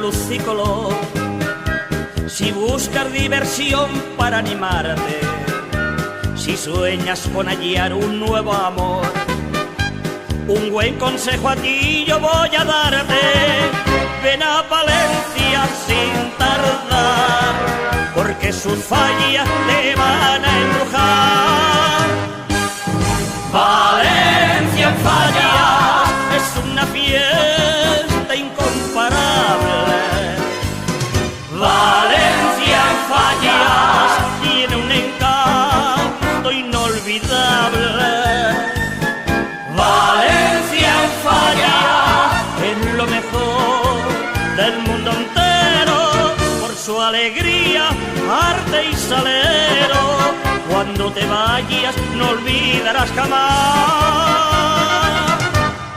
luz y color, si buscas diversión para animarte, si sueñas con hallar un nuevo amor, un buen consejo a ti yo voy a darte. Ven a Palencia sin tardar, porque sus fallas te van a embrujar. Valencia en Fallas es una fiesta incomparable. Valencia en Fallas tiene un encanto inolvidable. Valencia en Fallas es lo mejor del mundo entero, por su alegría, arte y salero. Cuando te vayas no olvidarás jamás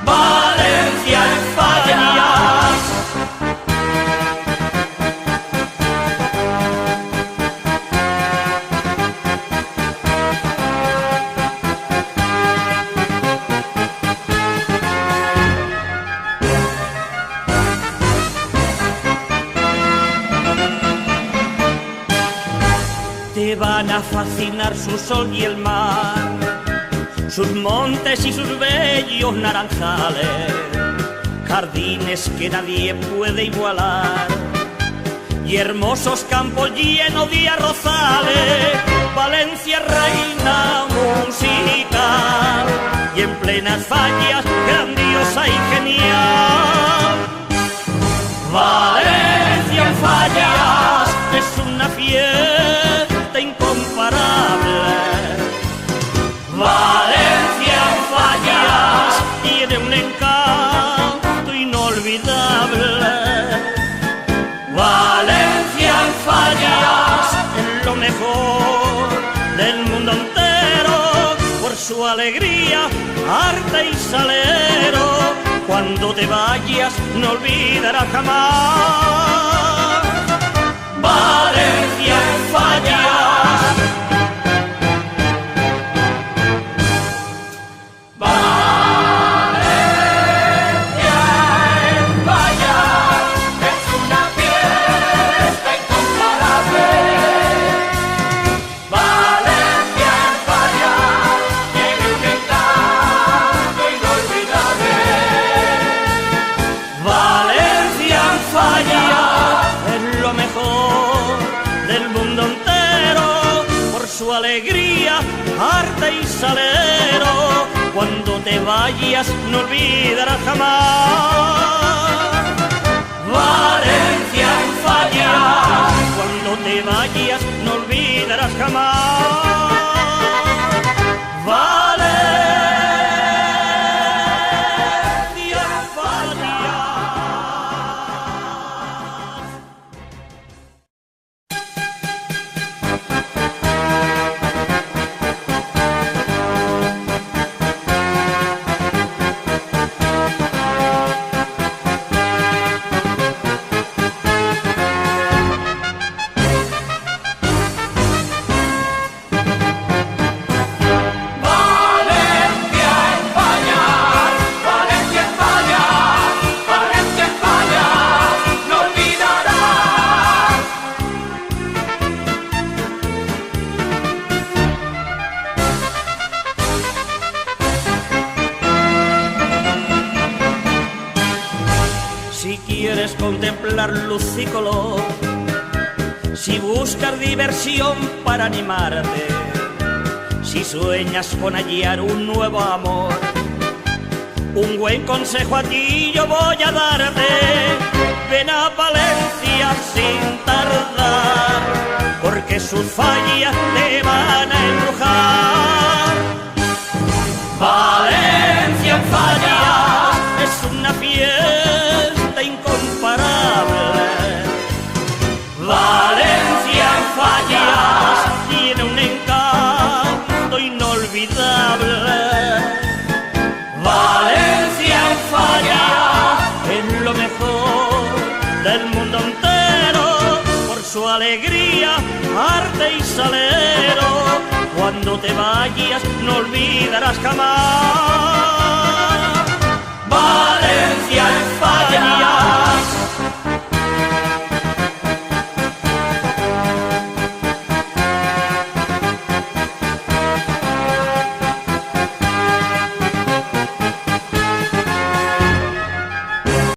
Valencia en Fallas. Te van a fascinar su sol y el mar, sus montes y sus bellos naranjales, jardines que nadie puede igualar, y hermosos campos llenos de arrozales. Valencia reina musical, y en plenas Fallas grandiosa y genial. Valencia en Fallas es una fiesta incomparable. Valencia en Fallas tiene un encanto inolvidable. Valencia en Fallas es lo mejor del mundo entero, por su alegría, arte y salero. Cuando te vayas no olvidarás jamás Valencia en Fallas. Su alegría, arte y salero. Cuando te vayas no olvidarás jamás Valencia en Fallas. Cuando te vayas no olvidarás jamás Valencia en Fallas. Si quieres contemplar luz y color, si buscas diversión para animarte, si sueñas con hallar un nuevo amor, un buen consejo a ti yo voy a darte. Ven a Palencia sin tardar, porque sus fallas te van a embrujar. Valencia en Fallas es una fiesta incomparable. Valencia en Fallas tiene un encanto inolvidable. Valencia en Fallas es lo mejor del mundo entero, por su alegría, arte y salero. Cuando te vayas no olvidarás jamás Valencia en Fallas.